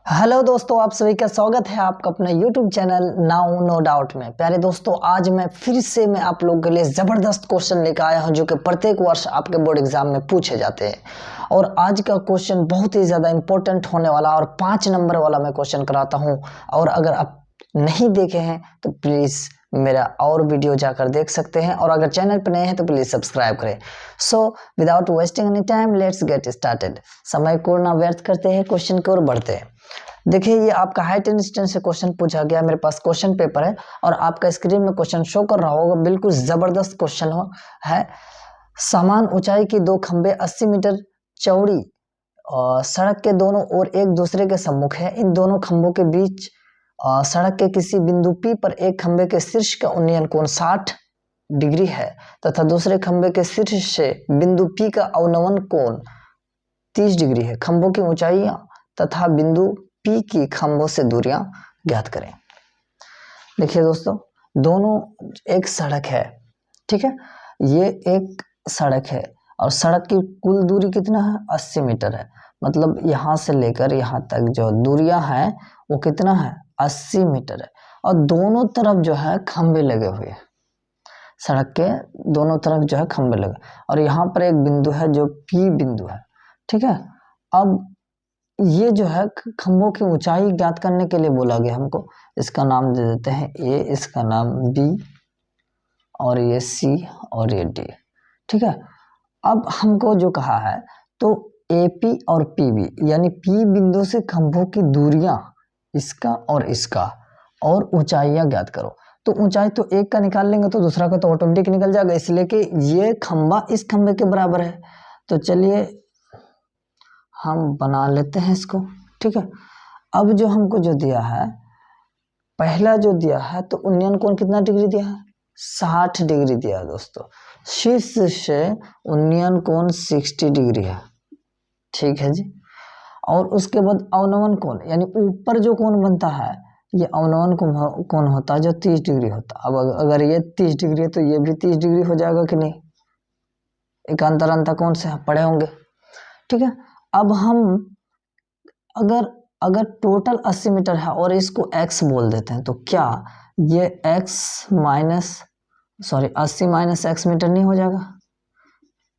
Hello दोस्तों, आप सभी का स्वागत है आपका अपना YouTube channel now no doubt में। प्यारे दोस्तों, आज मैं फिर से आप लोगों के लिए ज़बरदस्त क्वेश्चन लेकर आया हूं जो कि प्रत्येक वर्ष आपके बोर्ड एग्जाम में पूछे जाते हैं। और आज का क्वेश्चन बहुत ही ज़्यादा इंपॉर्टेंट होने वाला और 5 नंबर वाला मैं क्वेश्चन कराता हूं। और अगर आप नहीं देखे हैं तो प्लीज़ मेरा और वीडियो जाकर देख सकते हैं, और अगर चैनल पर नए हैं तो प्लीज़ सब्सक्राइब करें। So without wasting any time let's get started. समय को ना व्यर्थ करते हैं, क्वेश्चन की ओर बढ़ते हैं। देखिए, ये आपका हाइट एंड डिस्टेंस से क्वेश्चन पूछा गया। मेरे पास क्वेश्चन पेपर है और आपका स्क्रीन में क्वेश्चन शो कर रहा होगा। बिल्कुल जबरदस्त क्वेश्चन है। समान ऊंचाई की दो खंबे 80 मीटर चौड़ी और सड़क के दोनों ओर एक दूसरे के सम्मुख है। इन दोनों खंभों के बीच सड़क के किसी बिंदु P पर एक खंबे के शीर्ष का उन्नयन कोण 60 डिग्री है तथा दूसरे खंबे के शीर्ष से बिंदु P का अवनमन कोण 30 डिग्री है। खंभों की ऊंचाइयां तथा बिंदु P की खंभों से दूरियां ज्ञात करें। देखिए दोस्तों, दोनों एक सड़क है, ठीक है। ये एक सड़क है और सड़क की कुल दूरी कितना है? 80 मीटर है। मतलब यहाँ से लेकर यहाँ तक जो दूरियां हैं वो कितना है? 80 मीटर है। और दोनों तरफ जो है खंभे लगे हुए हैं। सड़क के दोनों तरफ जो है खंभे लगे, और यहाँ पर एक बिंदु है जो P बिंदु है, ठीक है। अब ये जो है खंभों की ऊंचाई ज्ञात करने के लिए बोला गया हमको। इसका नाम दे देते हैं A, इसका नाम B, और ये C और ये D, ठीक है। अब हमको जो कहा है तो AP और PB यानी P बिंदु से खंभों की दूरियां, इसका और इसका, और ऊंचाइयां ज्ञात करो। तो ऊंचाई तो एक का निकाल लेंगे तो दूसरा का तो ऑटोमेटिक निकल जाएगा, इसलिए कि ये खंभा इस खंभे के बराबर है। तो चलिए हम बना लेते हैं इसको, ठीक है। अब जो हमको जो दिया है, पहला जो दिया है तो उन्नयन कोण कितना डिग्री दिया है? 60 डिग्री दिया है दोस्तों। शीर्ष से उन्नयन कोण 60 डिग्री है, ठीक है जी। और उसके बाद अवनमन कोण यानी ऊपर जो कोण बनता है ये अवनमन कोण होता है जो 30 डिग्री होता है। अब अगर ये 30 डिग्री है तो ये भी 30 डिग्री हो जाएगा कि नहीं? एकांतर अंतर कोण से पढ़े होंगे, ठीक है। अब हम अगर टोटल 80 मीटर है और इसको x बोल देते हैं तो क्या ये 80 माइनस x मीटर नहीं हो जाएगा?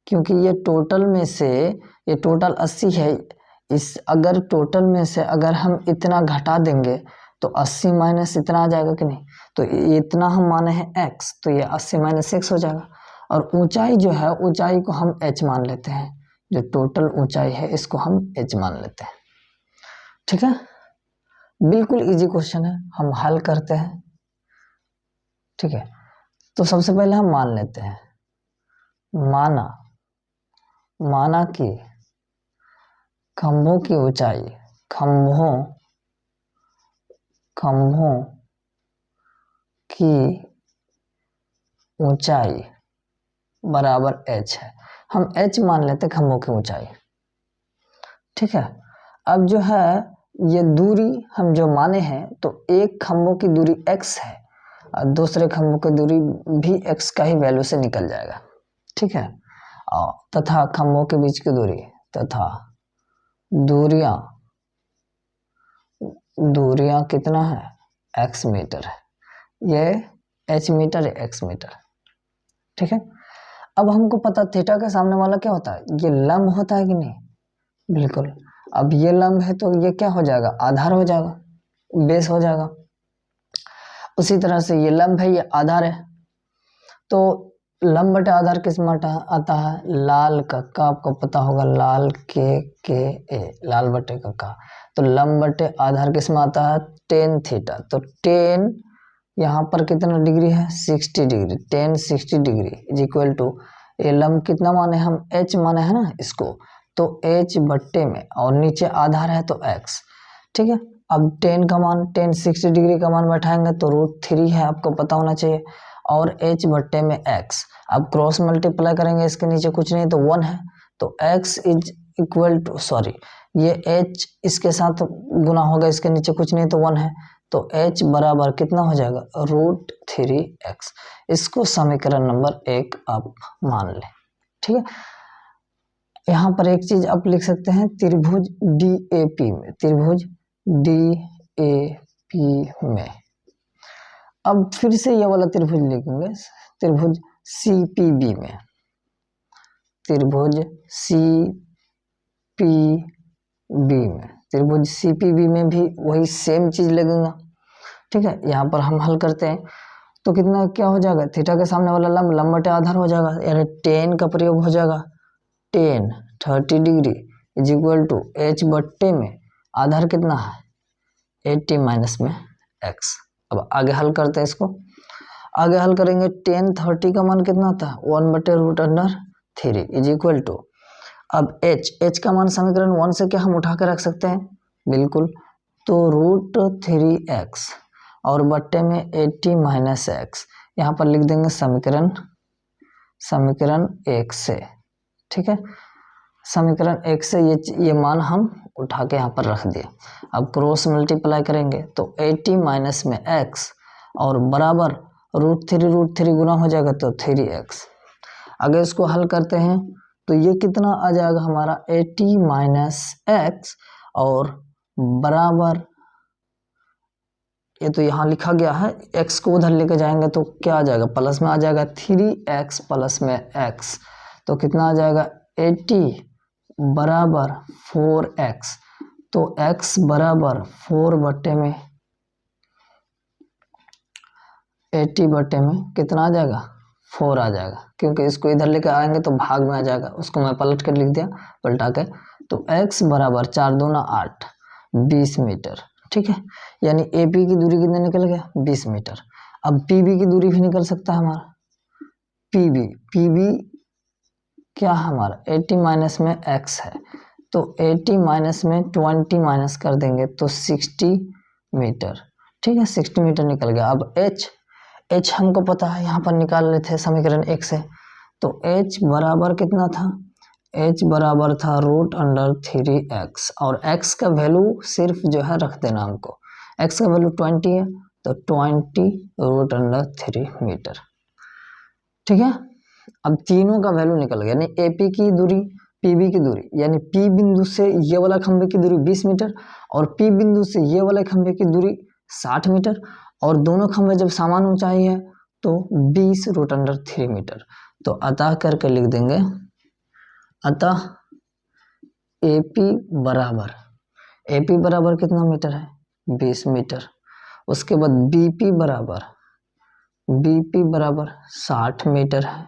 क्योंकि ये टोटल में से, ये टोटल 80 है, इस अगर टोटल में से अगर हम इतना घटा देंगे तो 80 माइनस इतना आ जाएगा कि नहीं? तो इतना हम माने हैं x, तो ये 80 माइनस x हो जाएगा। और ऊंचाई जो है, ऊंचाई को हम h मान लेते हैं। जो टोटल ऊंचाई है इसको हम h मान लेते हैं, ठीक है। बिल्कुल इजी क्वेश्चन है, हम हल करते हैं, ठीक है। तो सबसे पहले हम मान लेते हैं, माना कि खंभों की ऊंचाई, खंभों की ऊंचाई बराबर h है। हम h मान लेते हैं खंभों की ऊंचाई, ठीक है। अब जो है ये दूरी हम जो माने हैं तो एक खंभों की दूरी x है और दूसरे खंभों की दूरी भी x का ही वैल्यू से निकल जाएगा, ठीक है। तथा खंभों के बीच की दूरी तथा दूरियां कितना है? x मीटर है। ये h मीटर है, x मीटर, ठीक है। अब हमको पता थीटा के सामने वाला क्या होता है? ये लंब होता है कि नहीं? बिल्कुल। अब ये लंब है तो ये क्या हो जाएगा? आधार हो जाएगा, बेस हो जाएगा। उसी तरह से ये लंब है, ये आधार है। तो लंब बटे आधार किस में आता है? लाल कक्का, आपको पता होगा, लाल के ए, लाल बटे कक्का। तो लंब बटे आधार किस में आता है? Tan theta. तो टेन यहाँ पर कितना डिग्री है? 60 degree. Tan 60 degree is equal to, ये लंब कितना माने हम? h माने है ना इसको, तो h बट्टे में, और नीचे आधार है तो x, ठीक है। अब टेन का मान, टेन 60 डिग्री का मान बैठाएंगे तो √3 है, आपको पता होना चाहिए, और h बट्टे में x। अब क्रॉस मल्टीप्लाई करेंगे, इसके नीचे कुछ नहीं तो 1 है, तो x is equal to, sorry, ये h इसके साथ गुना होगा, इसके नीचे कुछ नहीं तो 1 है, तो h बराबर कितना हो जाएगा? √3x। इसको समीकरण नंबर 1 आप मान लें, ठीक है। यहाँ पर एक चीज आप लिख सकते हैं, त्रिभुज DAP में, त्रिभुज DAP में। अब फिर से ये वाला त्रिभुज लिखेंगे, त्रिभुज CPB में, त्रिभुज CPB में, त्रिभुज CPB में भी वही सेम चीज लगेगा। ठीक है, यहाँ पर हम हल करते हैं तो कितना क्या हो जाएगा, थीटा के सामने वाला लंब, लंब बटे आधार हो जाएगा, यानी tan का प्रयोग हो जाएगा, tan 30 degree is equal to h बट्टे में आधार कितना है 80 माइनस में x। अब आगे हल करते हैं इसको, आगे हल करेंगे tan 30 का मान कितना था 1/√3 इज इक्वल टू, अब h का मान समीकरण 1 से क्या हम उठा कर रख सकते हैं, बिल्कुल, तो √3x और बट्टे में 80 माइनस x, यहाँ पर लिख देंगे समीकरण 1 से। ठीक है, समीकरण 1 से ये मान हम उठा के यहाँ पर रख दिए। अब क्रॉस मल्टीप्लाई करेंगे तो 80 माइनस में x और बराबर √3 गुना हो जाएगा तो 3x। अगर इसको हल करते हैं तो ये कितना आ जाएगा हमारा 80 माइनस x और बराबर, ये तो यहाँ लिखा गया है, x को उधर लेके जाएंगे तो क्या आ जाएगा, प्लस में आ जाएगा 3x प्लस में x, तो कितना आ जाएगा 80 बराबर 4x, तो x बराबर 4 बट्टे में 80 बट्टे में कितना आ जाएगा 4 आ जाएगा, क्योंकि इसको इधर लेकर आएंगे तो भाग में आ जाएगा, उसको मैं पलट कर लिख दिया पलटा के, तो x बराबर 4 दूना 8 20 मीटर। ठीक है, यानी AP की दूरी कितने निकल गया 20 मीटर। अब PB की दूरी भी निकल सकता है हमारा, PB क्या है हमारा 80 माइनस में x है, तो 80 माइनस में 20 माइनस कर देंगे तो 60 मीटर। ठीक है, 60 मीटर निकल गया। अब h हमको पता है, यहाँ पर निकाल रहे थे समीकरण 1 से, तो h बराबर कितना था, h बराबर था √3x और x का वैल्यू सिर्फ जो है रख देना हमको, x का वैल्यू 20 है तो 20 √3 मीटर। ठीक है, अब तीनों का वैल्यू निकल गया, यानी AP की दूरी PB की दूरी, यानी P बिंदु से ये वाला खंभे की दूरी 20 मीटर और P बिंदु से ये वाले खंभे की दूरी 60 मीटर, और दोनों खंभे जब समान ऊंचाई है तो 20 √3 मीटर। तो अतः करके लिख देंगे, अतः AP बराबर कितना मीटर है 20 मीटर। उसके बाद BP बराबर 60 मीटर है।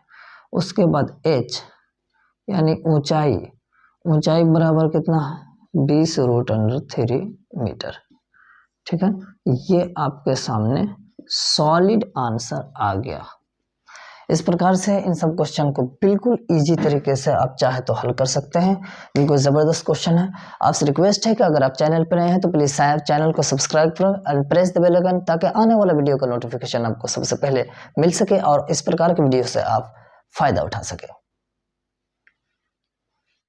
उसके बाद h यानी ऊंचाई बराबर कितना है 20 √3 मीटर। ठीक है, ये आपके सामने सॉलिड आंसर आ गया। इस प्रकार से इन सब क्वेश्चन को बिल्कुल इजी तरीके से आप चाहे तो हल कर सकते हैं, बिल्कुल ज़बरदस्त क्वेश्चन है। आपसे रिक्वेस्ट है कि अगर आप चैनल पर नए हैं तो प्लीज़ चैनल को सब्सक्राइब करो and press the bell icon, ताकि आने वाला वीडियो का नोटिफिकेशन आपको सबसे पहले मिल सके और इस प्रकार के वीडियो से आप फ़ायदा उठा सके।